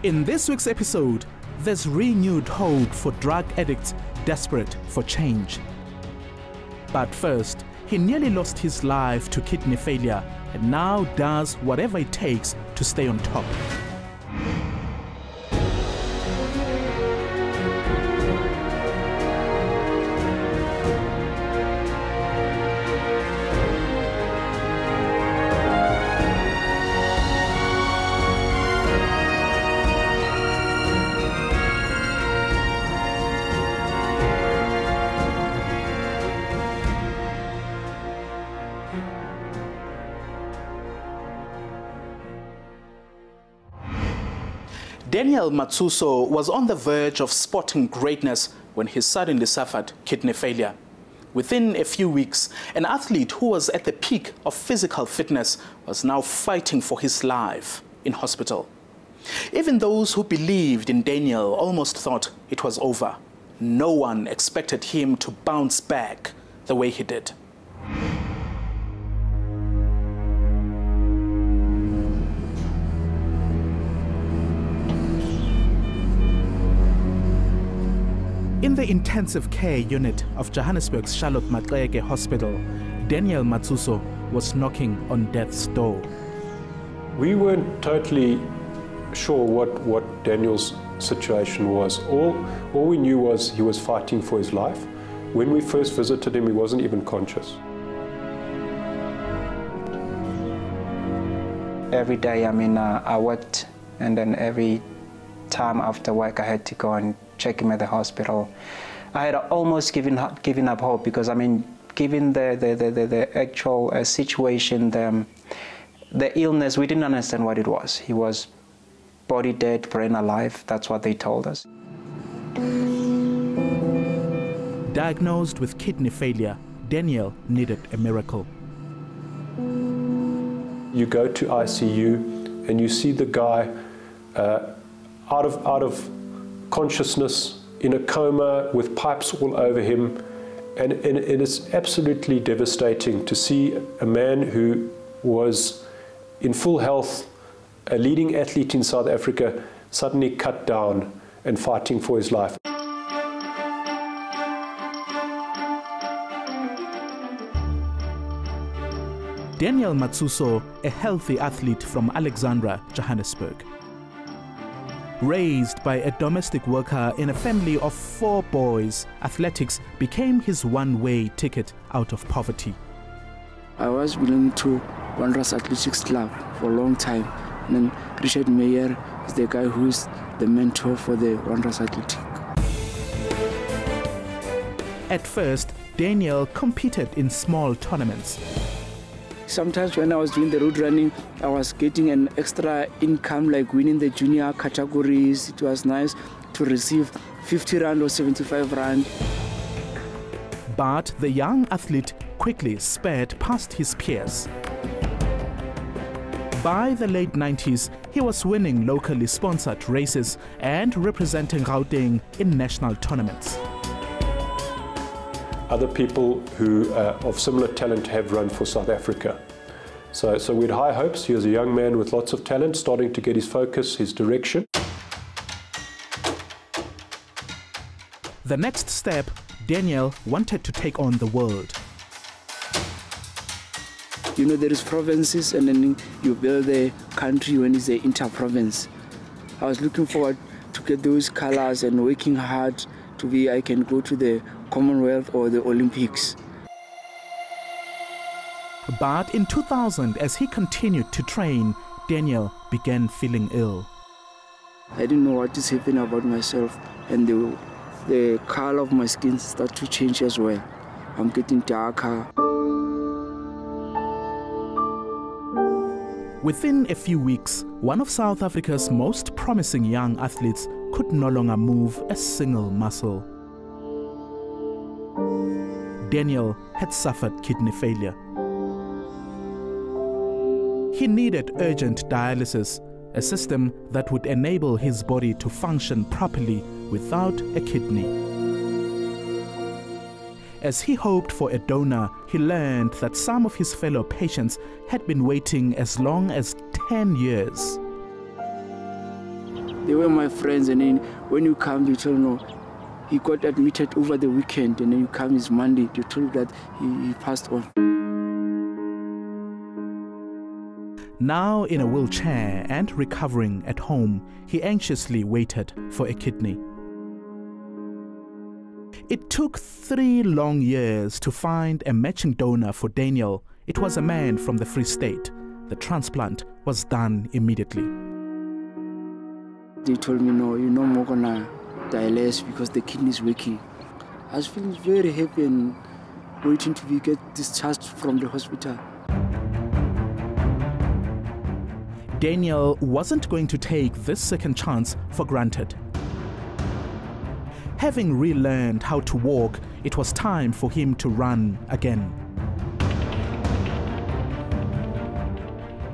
In this week's episode, there's renewed hope for drug addicts desperate for change. But first, he nearly lost his life to kidney failure and now does whatever it takes to stay on top. Daniel Matsoso was on the verge of sporting greatness when he suddenly suffered kidney failure. Within a few weeks, an athlete who was at the peak of physical fitness was now fighting for his life in hospital. Even those who believed in Daniel almost thought it was over. No one expected him to bounce back the way he did. In the intensive care unit of Johannesburg's Charlotte Maxeke Hospital, Daniel Matsoso was knocking on death's door. We weren't totally sure what Daniel's situation was. All we knew was he was fighting for his life. When we first visited him, he wasn't even conscious. Every day, I worked, and then every time after work, I had to go and check him at the hospital. I had almost given up hope because, given the actual situation, the illness, we didn't understand what it was. He was body dead, brain alive. That's what they told us. Diagnosed with kidney failure, Daniel needed a miracle. You go to ICU and you see the guy out of consciousness, in a coma with pipes all over him, and it is absolutely devastating to see a man who was in full health, a leading athlete in South Africa, suddenly cut down and fighting for his life. Daniel Matsoso, a healthy athlete from Alexandra, Johannesburg. Raised by a domestic worker in a family of 4 boys, athletics became his one-way ticket out of poverty. I was belonging to Wanderers Athletics Club for a long time. And then Richard Meyer is the guy who is the mentor for the Wanderers Athletics. At first, Daniel competed in small tournaments. Sometimes when I was doing the road running, I was getting an extra income, like winning the junior categories. It was nice to receive 50 rand or 75 rand. But the young athlete quickly sped past his peers. By the late 90s, he was winning locally sponsored races and representing Gauteng in national tournaments. Other people who of similar talent have run for South Africa. So we had high hopes. He was a young man with lots of talent, starting to get his focus, his direction. The next step, Daniel wanted to take on the world. There is provinces, and then you build the country when it's the inter-province. I was looking forward to get those colors and working hard to be I can go to the Commonwealth or the Olympics. But in 2000, as he continued to train, Daniel began feeling ill. I didn't know what is happening about myself, and the color of my skin started to change as well. I'm getting darker. Within a few weeks, one of South Africa's most promising young athletes could no longer move a single muscle. Daniel had suffered kidney failure. He needed urgent dialysis, a system that would enable his body to function properly without a kidney. As he hoped for a donor, he learned that some of his fellow patients had been waiting as long as 10 years. They were my friends, and then when you come, they told me, no, he got admitted over the weekend, and then you come is Monday, they told that he passed on. Now in a wheelchair and recovering at home, he anxiously waited for a kidney. It took 3 long years to find a matching donor for Daniel. It was a man from the Free State. The transplant was done immediately. They told me, no, you're no more gonna dialysis because the kidney is working. I was feeling very happy and waiting to get discharged from the hospital. Daniel wasn't going to take this second chance for granted. Having relearned how to walk, it was time for him to run again.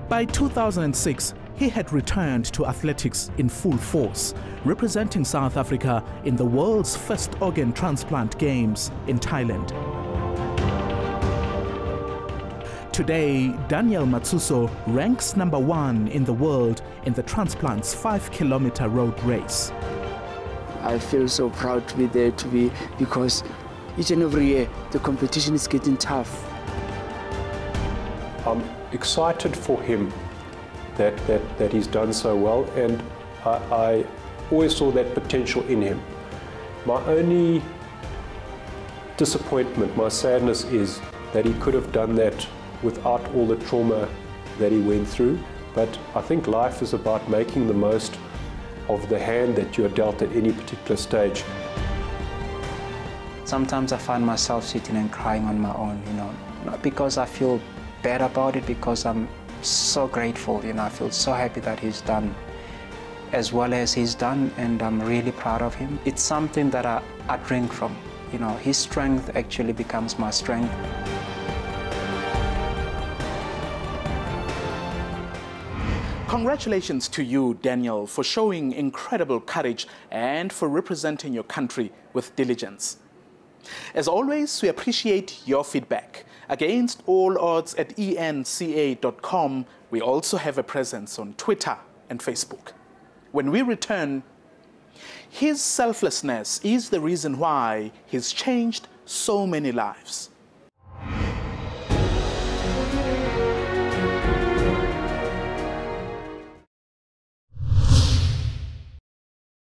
By 2006, he had returned to athletics in full force, representing South Africa in the world's first organ transplant games in Thailand. Today, Daniel Matsoso ranks number 1 in the world in the transplant's 5-kilometer road race. I feel so proud to be there, because each and every year the competition is getting tough. I'm excited for him that he's done so well, and I always saw that potential in him. My only disappointment, my sadness is that he could have done that without all the trauma that he went through. But I think life is about making the most of the hand that you're dealt at any particular stage. Sometimes I find myself sitting and crying on my own, not because I feel bad about it, because I'm so grateful, I feel so happy that he's done as well as he's done, and I'm really proud of him. It's something that I drink from, his strength actually becomes my strength. Congratulations to you, Daniel, for showing incredible courage and for representing your country with diligence. As always, we appreciate your feedback. Against all odds at enca.com, we also have a presence on Twitter and Facebook. When we return, his selflessness is the reason why he's changed so many lives.